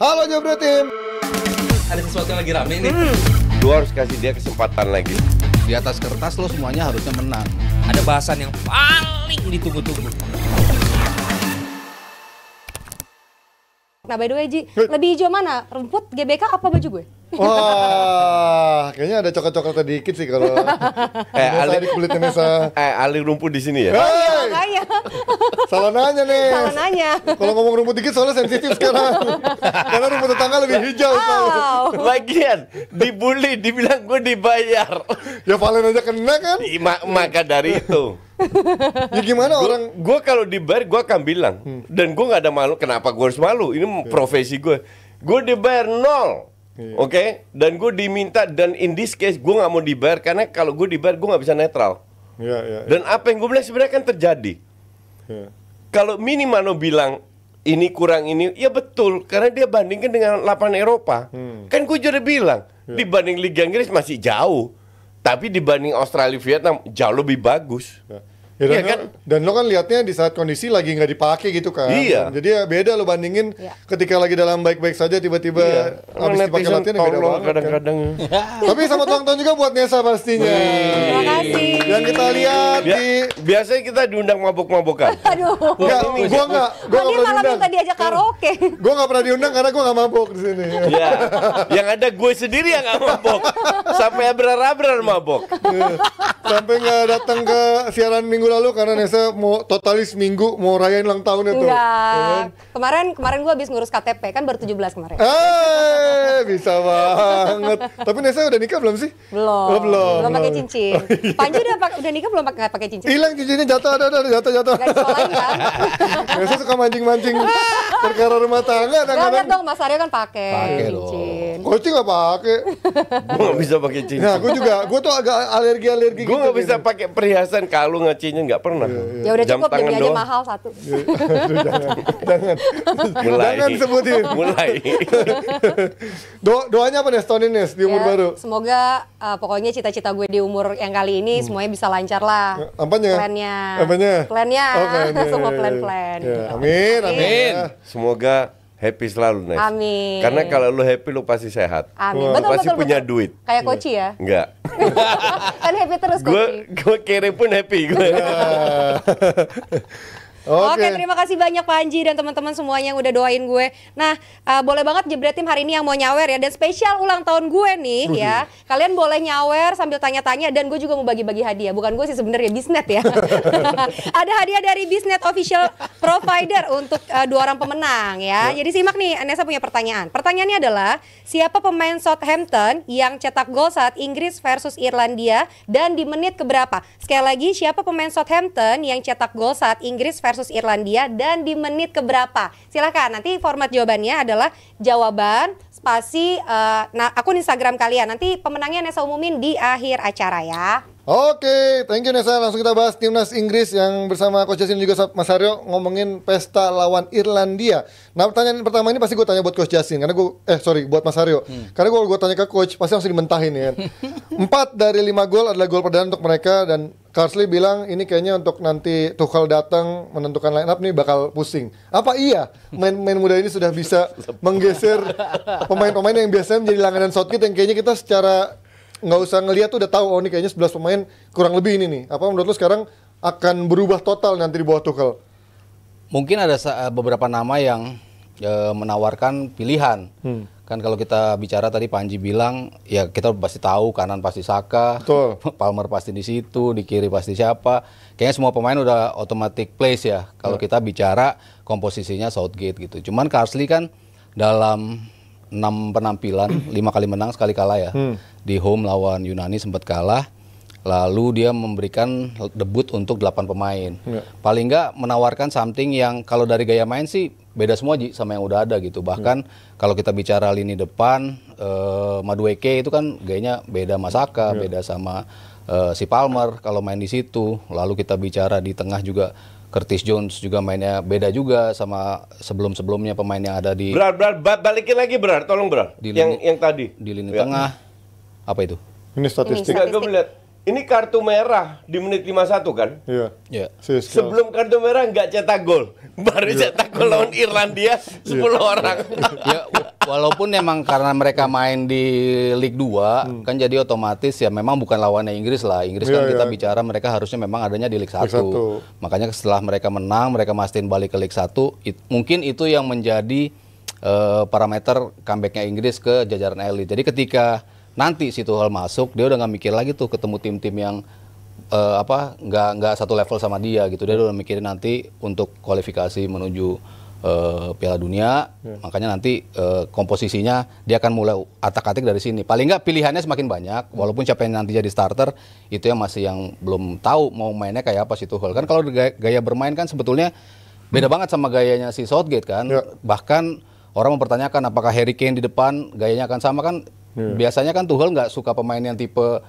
Halo Jebret Tim. Ada sesuatu yang lagi rame nih. Lu harus kasih dia kesempatan lagi. Di atas kertas lo semuanya harusnya menang. Ada bahasan yang paling ditunggu-tunggu. Nah by the way Ji, lebih hijau mana? Rumput, GBK, apa baju gue? Wah, kayaknya ada coklat-coklatnya dikit sih kalau Ali di kulitnya Nesa. Ali rumput di sini ya. Hey, Makanya, salah nanya nih. salah nanya. Kalau ngomong rumput dikit soalnya sensitif sekarang. Karena rumput tetangga lebih hijau. Tahu. Lagian dibully, dibilang gue dibayar. Ya Valen aja kena kan? Maka dari itu. Ya gimana orang Gue kalau dibayar gue akan bilang. Dan gue gak ada malu. Kenapa gue harus malu? Ini profesi gue. Gue dibayar 0. Oke? Dan gue diminta. Dan in this case gue gak mau dibayar. Karena kalau gue dibayar gue gak bisa netral. ya. Dan apa yang gue bilang sebenarnya kan terjadi. Ya. Kalau Minimano bilang ini kurang ini, ya betul. Karena dia bandingkan dengan lapangan Eropa. Kan gue juga bilang dibanding Liga Inggris masih jauh. Tapi dibanding Australia, Vietnam jauh lebih bagus. Ya, dan, Iya kan? Dan lo kan lihatnya di saat kondisi lagi nggak dipakai gitu kan. Iya. Jadi ya beda lo bandingin ketika lagi dalam baik-baik saja tiba-tiba habis dipakai latihan ya beda banget kadang-kadang. kan. Tapi selamat ulang tahun juga buat Nesa pastinya. Terima kasih. Yang kita lihat di Biasanya kita diundang mabok-mabokan. Aduh. Enggak, gua nggak Dia pernah malah diundang. minta diajak karaoke. Gua nggak pernah diundang karena gua nggak mabok di sini. Ya, yang ada gue sendiri yang nggak mabok. Sampai abrar-abrar mabok. Sampai nggak datang ke siaran minggu lalu karena Nesa mau totalis minggu mau rayain ulang tahunnya tuh. Enggak. Kemarin gue habis ngurus KTP, kan baru 17 kemarin. Bisa banget. Tapi Nesa udah nikah belum sih? Belum. Oh, belum. Belum pakai cincin. Panji udah nikah belum pakai cincin? Hilang cincinnya jatuh, ada jatuh. Gak disekolahin kan? Nesa suka mancing-mancing perkara rumah tangga. Gak lihat dong, Mas Aryo kan pakai Pakai cincin. Koci nggak pakai. Gue nggak bisa pakai cincin. Nah, gue tuh agak alergi Gue gitu. nggak bisa pakai perhiasan, kalung, cincin nggak pernah. Ya udah Jam cukup, tangan demi aja doang. mahal satu. Jangan. Mulai. Jangan sebutin. Mulai. Doanya apa nih tahun ini Nes, di umur Ya, baru? semoga pokoknya cita-cita gue di umur yang kali ini semuanya bisa lancar lah. Apanya? Plannya. Apanya? Plannya. Oh, plannya. Semua plan-plan. Ya, amin. Amin. Semoga happy selalu, Nes. Amin. Karena kalau lu happy, lu pasti sehat. Amin. Wah. Betul, Pasti betul, punya betul. duit. Kayak Koci ya. Enggak. Kan happy terus Koci. Gue kere pun happy gue. Oke, terima kasih banyak Panji dan teman-teman semuanya yang udah doain gue. Nah, boleh banget Jebret Tim hari ini yang mau nyawer ya. Dan spesial ulang tahun gue nih ya. Kalian boleh nyawer sambil tanya-tanya dan gue juga mau bagi-bagi hadiah. Bukan gue sih sebenarnya, Bisnet ya. Ada hadiah dari Bisnet Official Provider untuk dua orang pemenang ya. Jadi simak nih, Nesa punya pertanyaan. Pertanyaannya adalah, siapa pemain Southampton yang cetak gol saat Inggris versus Irlandia dan di menit keberapa? Sekali lagi, siapa pemain Southampton yang cetak gol saat Inggris versus Irlandia dan di menit keberapa? Silakan, nanti format jawabannya adalah jawaban spasi akun Instagram kalian. Nanti pemenangnya Nesa umumin di akhir acara ya. Oke, thank you Nesa. Langsung kita bahas timnas Inggris yang bersama Coach Justin juga Mas Aryo ngomongin pesta lawan Irlandia. Nah, pertanyaan pertama ini pasti gue tanya buat Coach Justin karena buat Mas Aryo. Karena gue tanya ke Coach pasti langsung dimentahin ya. 4 dari 5 gol adalah gol perdana untuk mereka dan Carsley bilang ini kayaknya untuk nanti Tuchel datang menentukan line up nih bakal pusing. Apa iya main muda ini sudah bisa menggeser pemain-pemain yang biasanya menjadi langganan Southgate yang kayaknya kita secara nggak usah ngelihat tuh udah tahu oh ini kayaknya 11 pemain kurang lebih ini nih. Apa menurut lu sekarang akan berubah total nanti di bawah Tuchel? Mungkin ada beberapa nama yang menawarkan pilihan. Kan kalau kita bicara tadi Panji bilang ya kita pasti tahu kanan pasti Saka, Betul. Palmer pasti di situ, di kiri pasti siapa. Kayaknya semua pemain udah automatic place ya. Kalau kita bicara komposisinya Southgate gitu. Cuman Carsley kan dalam 6 penampilan 5 kali menang sekali kalah ya. Di home lawan Yunani sempat kalah. Lalu dia memberikan debut untuk 8 pemain. Paling nggak menawarkan something yang kalau dari gaya main sih beda semua Ji sama yang udah ada gitu. Bahkan kalau kita bicara lini depan, Madueke itu kan gayanya beda sama Saka, beda sama si Palmer kalau main di situ. Lalu kita bicara di tengah juga Curtis Jones juga mainnya beda juga sama sebelum-sebelumnya pemain yang ada di Balikin lagi tolong Di yang tadi di lini tengah. Apa itu? Ini statistik. Ini Gue melihat ini kartu merah di menit 51 kan? Iya. Ya. Siskal. Sebelum kartu merah nggak cetak gol. baru cetak gol lawan Irlandia 10 orang. Ya, walaupun memang karena mereka main di Liga 2 kan jadi otomatis ya memang bukan lawannya Inggris lah. Inggris kan kita bicara mereka harusnya memang adanya di Liga 1. Makanya setelah mereka menang, mereka mastiin balik ke Liga 1. Mungkin itu yang menjadi parameter comebacknya Inggris ke jajaran elit. Jadi ketika nanti si Tuchel masuk, dia udah nggak mikir lagi tuh ketemu tim-tim yang nggak satu level sama dia gitu. Dia udah mikirin nanti untuk kualifikasi menuju Piala Dunia. Makanya nanti komposisinya dia akan mulai atak-atik dari sini. Paling nggak pilihannya semakin banyak. Walaupun siapa yang nanti jadi starter itu yang masih yang belum tahu mau mainnya kayak apa si Tuchel. Kan kalau gaya bermain kan sebetulnya beda banget sama gayanya si Southgate kan. Bahkan orang mempertanyakan apakah Harry Kane di depan gayanya akan sama kan. Biasanya kan Tuchel nggak suka pemain yang tipe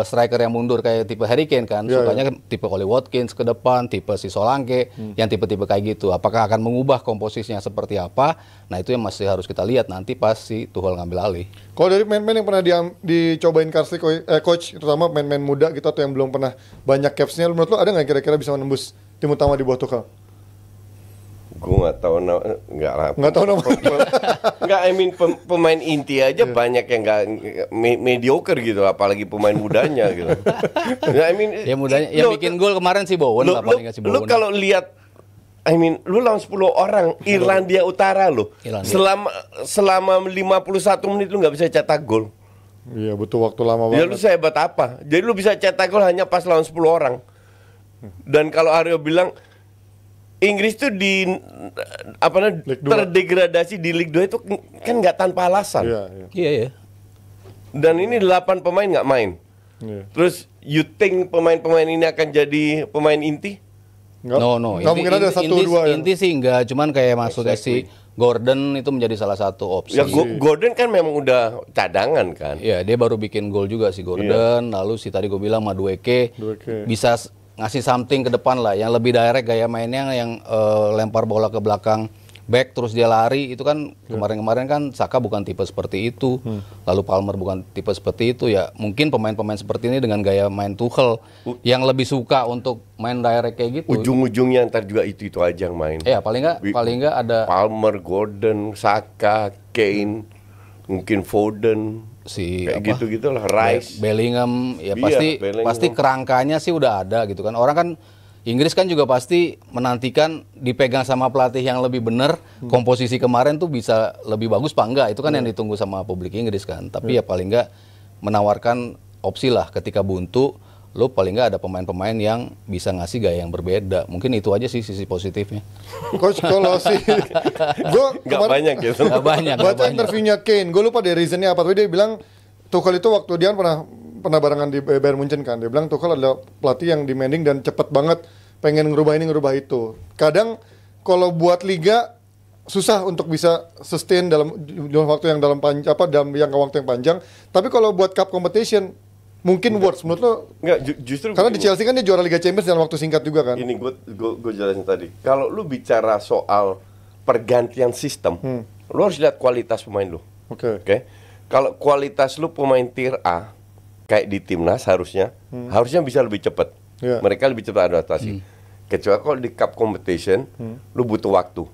striker yang mundur kayak tipe Harry Kane kan, sukanya tipe Oli Watkins ke depan, tipe si Solanke, yang tipe-tipe kayak gitu. Apakah akan mengubah komposisinya seperti apa? Nah itu yang masih harus kita lihat nanti pas si Tuchel ngambil alih. Kalau dari main-main yang pernah dicobain Carsley coach, terutama main-main muda gitu atau yang belum pernah banyak capsnya, menurut lo ada nggak kira-kira bisa menembus tim utama di bawah Tuchel? Gue nggak tahu nggak tahu nama. Nggak, I mean pemain inti aja banyak yang nggak mediocre gitu, apalagi pemain mudanya gitu. I mean, ya mudanya, yang bikin gol kemarin si Bowen lah paling nggak si Bowen. Lu kalau lihat, I mean, lu lawan 10 orang Irlandia Utara lo, selama 51 menit lu nggak bisa cetak gol. Iya, butuh waktu lama banget. Ya lu sehebat apa? Jadi lu bisa cetak gol hanya pas lawan 10 orang. Dan kalau Aryo bilang Inggris tuh terdegradasi di Liga 2 itu kan nggak tanpa alasan. Iya. Dan ini 8 pemain nggak main. Terus you think pemain-pemain ini akan jadi pemain inti? No. Nggak mungkin ada 1-2 inti sih enggak, cuman kayak maksudnya si Gordon itu menjadi salah satu opsi. Ya Gordon kan memang udah cadangan kan. Iya, dia baru bikin gol juga si Gordon. Lalu si tadi gue bilang Madueke bisa ngasih something ke depan lah, yang lebih direct gaya mainnya, yang lempar bola ke belakang back terus dia lari. Itu kan kemarin-kemarin kan Saka bukan tipe seperti itu, lalu Palmer bukan tipe seperti itu. Ya mungkin pemain-pemain seperti ini dengan gaya main Tuchel yang lebih suka untuk main direct kayak gitu. Ujung-ujungnya ntar juga itu aja yang main. Ya paling nggak ada Palmer, Gordon, Saka, Kane, mungkin Foden, kayak gitu-gitulah, Rice, Bellingham, ya Bellingham. pasti kerangkanya sih udah ada gitu kan. Orang kan Inggris kan juga pasti menantikan dipegang sama pelatih yang lebih benar, komposisi kemarin tuh bisa lebih bagus apa enggak, itu kan yang ditunggu sama publik Inggris kan. Tapi ya paling enggak menawarkan opsi lah ketika buntu, lo paling nggak ada pemain-pemain yang bisa ngasih gaya yang berbeda. Mungkin itu aja sih sisi positifnya. Coach, kalau sih gue nggak banyak gitu. Nggak banyak. Baca interviewnya Kane, gue lupa deh reasonnya apa. Tapi dia bilang Tuchel itu waktu dia pernah barengan di Bayern Munchen kan. Dia bilang Tuchel adalah pelatih yang demanding dan cepet banget pengen ngerubah ini ngerubah itu. Kadang kalau buat liga susah untuk bisa sustain dalam waktu yang dalam jangka waktu yang panjang. Tapi kalau buat cup competition mungkin words menurut lo? Enggak, justru karena di Chelsea kan dia juara Liga Champions dalam waktu singkat juga kan. Ini gue jelasin tadi. Kalau lu bicara soal pergantian sistem, lu harus lihat kualitas pemain lu. Oke. Kalau kualitas lu pemain tier A kayak di timnas harusnya bisa lebih cepat. Mereka lebih cepat adaptasi. Kecuali kalau di cup competition, lu butuh waktu.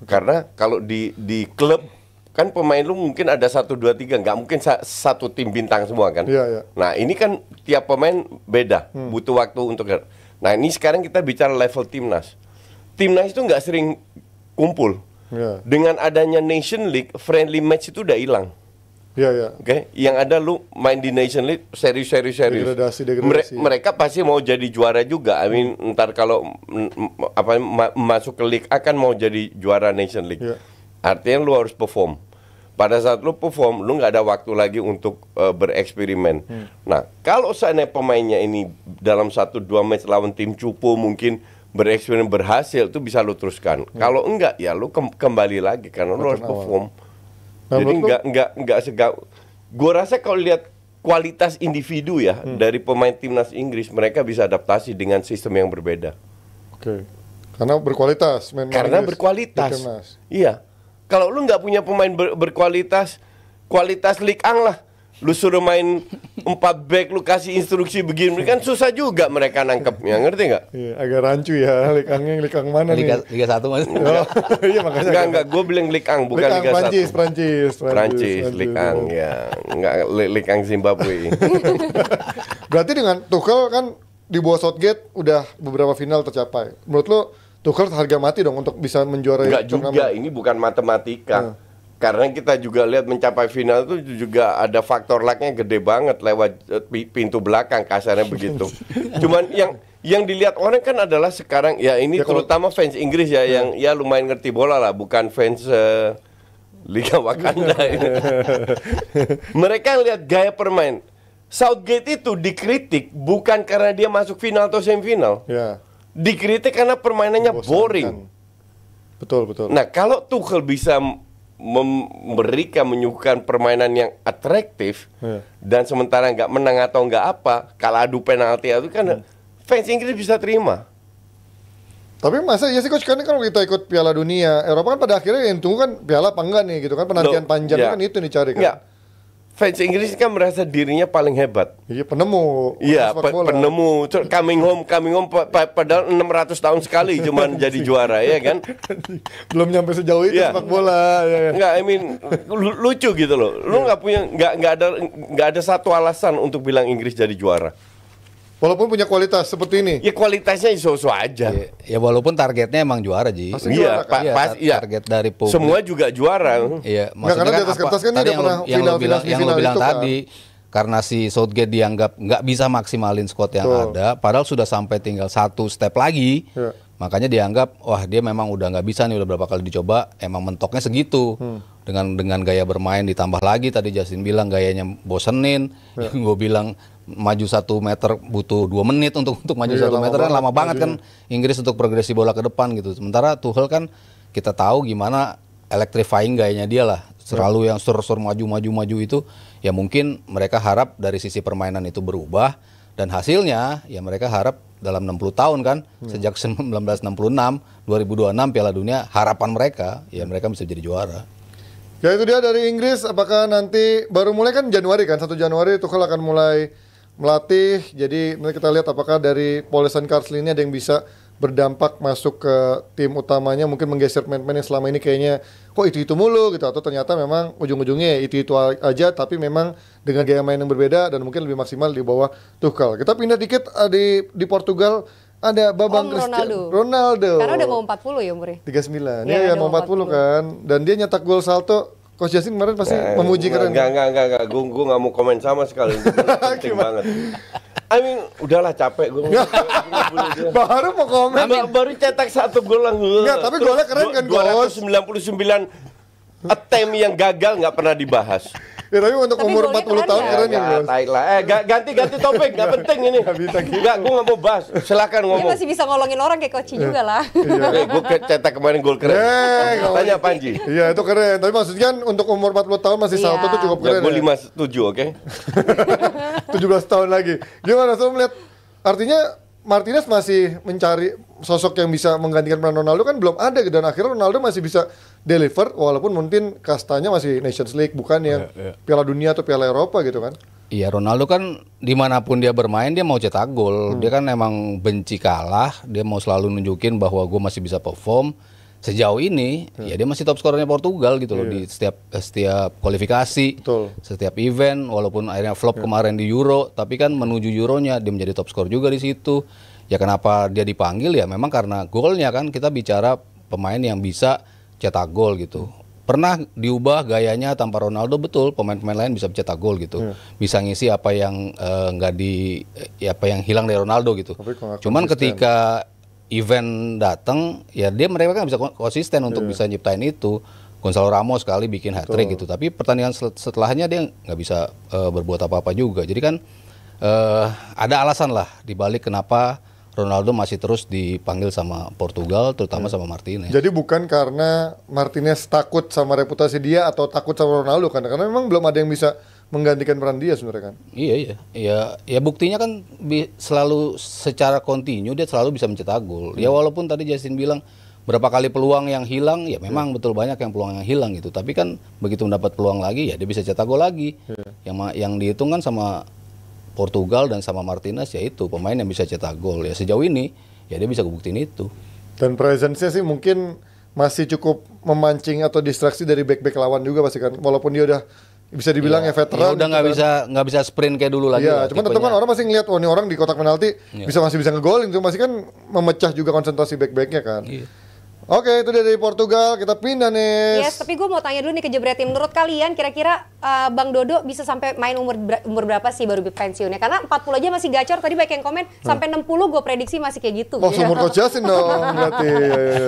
Karena kalau di klub kan pemain lu mungkin ada 1, 2, 3, nggak mungkin satu tim bintang semua kan. Nah ini kan tiap pemain beda, butuh waktu untuk. Nah ini sekarang kita bicara level timnas. Timnas itu nggak sering kumpul. Dengan adanya Nation League, friendly match itu udah hilang. Oke, yang ada lu main di Nation League serius. Degradasi. Mereka pasti mau jadi juara juga. I mean, ntar kalau masuk ke League akan mau jadi juara Nation League. Artinya lu harus perform. Pada saat lu perform, lu nggak ada waktu lagi untuk bereksperimen. Nah, kalau seandainya pemainnya ini dalam 1-2 match lawan tim cupu mungkin bereksperimen berhasil, itu bisa lu teruskan. Kalau enggak, ya lu kembali lagi karena lu harus perform. Nah, jadi nggak segak. Gue rasa kalau lihat kualitas individu ya dari pemain timnas Inggris, mereka bisa adaptasi dengan sistem yang berbeda. Karena berkualitas. Karena berkualitas. Iya. Kalau lu nggak punya pemain berkualitas, kualitas Ligue 1 lah. Lu suruh main 4 back, lu kasih instruksi begini kan susah juga mereka nangkepnya, ngerti nggak? Iya, agak rancu ya, Likang mana Liga, nih? Liga 1 Mas. Oh, iya makanya. Enggak, gue bilang Likang bukan Likang, Liga 1. Prancis. Likang ya. Enggak Likang Zimbabwe. Berarti dengan Tuchel kan di bawah Southgate udah beberapa final tercapai. Menurut lo Tuchel harga mati dong untuk bisa menjuarai Enggak juga, ini bukan matematika. Karena kita juga lihat mencapai final itu juga ada faktor lucknya gede banget lewat pintu belakang, kasarnya begitu. Cuman yang dilihat orang kan adalah sekarang ya ini terutama fans Inggris ya yang ya lumayan ngerti bola lah, bukan fans Liga Wakanda ini. Mereka lihat gaya permain. Southgate itu dikritik bukan karena dia masuk final atau semifinal. Ya. Dikritik karena permainannya boring. Betul. Nah, kalau Tuchel bisa menyuguhkan permainan yang atraktif dan sementara nggak menang atau nggak apa, kalau adu penalti itu kan fans Inggris bisa terima. Tapi masa ya sih coach, kan kalau kita ikut Piala Dunia Eropa kan pada akhirnya yang tunggu kan piala apa enggak nih gitu kan, penantian panjang kan itu dicari kan. Enggak. Fans Inggris kan merasa dirinya paling hebat. Iya, penemu. Iya, penemu. Coming home padahal 600 tahun sekali cuman jadi juara ya kan. Belum nyampe sejauh itu sepak bola ya. Enggak, lucu gitu loh. Lu nggak punya nggak ada satu alasan untuk bilang Inggris jadi juara. Walaupun punya kualitas seperti ini. Ya kualitasnya iso-iso aja. Ya walaupun targetnya emang juara Ji. Iya, target dari publik. Semua juga juara. Iya, maksudnya kan di atas kertas kan dia udah pernah final-final yang lo bilang itu kan. tadi, karena si Southgate dianggap nggak bisa maksimalin squad yang ada, padahal sudah sampai tinggal satu step lagi. Makanya dianggap wah dia memang udah nggak bisa nih, udah berapa kali dicoba, emang mentoknya segitu. Dengan gaya bermain ditambah lagi tadi Justin bilang gayanya bosenin, gue bilang maju 1 meter butuh 2 menit untuk maju 1 meter kan lama banget kan Inggris untuk progresi bola ke depan gitu. Sementara Tuchel kan kita tahu gimana electrifying gayanya dia lah, selalu yang sur maju itu, ya mungkin mereka harap dari sisi permainan itu berubah dan hasilnya ya mereka harap dalam 60 tahun kan sejak 1966 2026 Piala Dunia, harapan mereka ya mereka bisa jadi juara. Ya itu dia dari Inggris. Apakah nanti baru mulai kan Januari kan, 1 Januari Tuchel akan mulai melatih. Jadi nanti kita lihat apakah dari Pole Carsley ini ada yang bisa berdampak masuk ke tim utamanya, mungkin menggeser pemain-pemain yang selama ini kayaknya kok itu mulu gitu, atau ternyata memang ujung-ujungnya itu aja tapi memang dengan gaya main yang berbeda dan mungkin lebih maksimal di bawah Tuchel. Kita pindah dikit di Portugal. Ada Babang Ronaldo. Karena udah mau 40 ya umurnya. 39. Ya mau 40 kan. Dan dia nyetak gol salto. Coach Justin kemarin pasti memuji keren. Enggak. Gue nggak mau komen sama sekali. Penting banget. Udahlah capek gue. Baru mau komen. Baru cetak 1 gol lah. Enggak, tapi golnya keren kan, Coach. 299 attempt yang gagal nggak pernah dibahas. Ya, tapi untuk umur 40 tahun keren ya, Bos. Ganti topik, nggak penting ini. Enggak, gue nggak mau bahas. Silakan ngomong. Dia masih bisa ngolongin orang kayak Coach juga lah. Gue cetak kemarin gol keren. Tanya Panji. Iya, itu keren. Tapi maksudnya kan untuk umur 40 tahun masih salto tuh cukup keren. Gue 57, oke? 17 tahun lagi. Gimana so melihat? Artinya Martinez masih mencari sosok yang bisa menggantikan peran Ronaldo kan belum ada, dan akhirnya Ronaldo masih bisa deliver walaupun mungkin kastanya masih Nations League, bukan yang Piala Dunia atau Piala Eropa gitu kan. Iya, Ronaldo kan dimanapun dia bermain dia mau cetak gol. Dia kan emang benci kalah, dia mau selalu nunjukin bahwa gue masih bisa perform. Sejauh ini ya dia masih top skorernya Portugal gitu loh di setiap kualifikasi, setiap event, walaupun akhirnya flop kemarin di Euro, tapi kan menuju Euronya dia menjadi top skor juga di situ. Ya kenapa dia dipanggil ya memang karena golnya kan, kita bicara pemain yang bisa cetak gol gitu. Pernah diubah gayanya tanpa Ronaldo, betul, pemain-pemain lain bisa cetak gol gitu. Bisa ngisi apa yang apa yang hilang dari Ronaldo gitu. Cuman ketika event datang, ya mereka kan bisa konsisten untuk bisa nyiptain itu. Gonzalo Ramos sekali bikin hat-trick gitu, tapi pertandingan setelahnya dia nggak bisa berbuat apa-apa juga. Jadi kan ada alasan lah dibalik kenapa Ronaldo masih terus dipanggil sama Portugal, terutama sama Martinez. Jadi bukan karena Martinez takut sama reputasi dia atau takut sama Ronaldo kan, karena memang belum ada yang bisa menggantikan peran dia sebenarnya kan. Iya, buktinya kan selalu secara kontinu dia selalu bisa mencetak gol. Ya walaupun tadi Justin bilang berapa kali peluang yang hilang, ya memang betul banyak yang peluang yang hilang gitu. Tapi kan begitu mendapat peluang lagi, ya dia bisa cetak gol lagi. Yang dihitung kan sama Portugal dan sama Martinez, yaitu pemain yang bisa cetak gol. Ya sejauh ini, ya dia bisa ngebuktiin itu. Dan presence-nya sih mungkin masih cukup memancing atau distraksi dari back-back lawan juga pasti kan. Walaupun dia udah bisa dibilang ya veteran. Ya udah nggak bisa sprint kayak dulu lagi. Iya, cuma tetap kan orang masih ngeliat, oh ini orang di kotak penalti masih bisa ngegolin tuh, masih kan memecah juga konsentrasi back-backnya kan. Iya. Oke, itu dari Portugal, kita pindah nih. Yes, tapi gue mau tanya dulu nih ke Jebret Tim. Menurut kalian kira-kira Bang Dodo bisa sampai main umur berapa sih baru pensiunnya? Karena 40 aja masih gacor, tadi banyak yang komen sampai 60 gue prediksi masih kayak gitu. Oh, seumur Coach Justin dong berarti.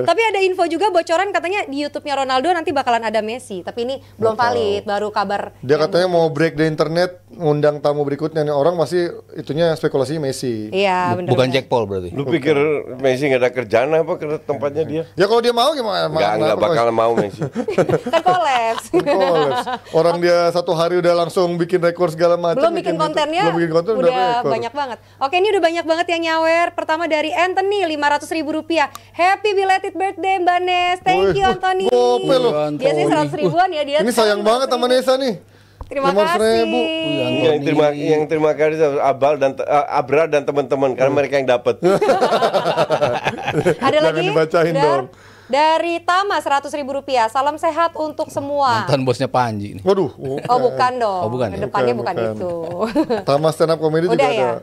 Tapi ada info juga bocoran katanya di YouTube-nya Ronaldo nanti bakalan ada Messi, tapi ini belum valid, baru kabar. Dia katanya mau break di internet, ngundang tamu berikutnya nih, orang masih itunya spekulasinya Messi. Iya, benar. Bukan Jack Paul berarti. Lu pikir Messi nggak ada kerjaan apa ke tempatnya dia? Ya kalau dia mau gimana? Nggak bakal mau Messi. Kan kolaps. Orang dia satu hari udah langsung bikin rekor segala macam. Belum bikin kontennya, belum bikin konten udah rekor. banyak banget. Oke, ini udah banyak banget yang nyawer. Pertama dari Anthony, Rp500.000. Happy belated birthday Mbak Nes. Thank you Anthony. Gope loh. Biasanya 100 ribuan ya dia. Ini sayang banget sama Nesa nih. Terima kasih. Yang terima kasih Abra dan teman-teman karena mereka yang dapat. Ada Jangan lagi dibacain dong. Dari Tama Rp100.000. Salam sehat untuk semua. Mantan bosnya Panji nih. Waduh. Oh bukan dong. Oh, bukan ya? Depannya bukan Bukan. itu. Tama stand up comedy juga Udah ada. ya.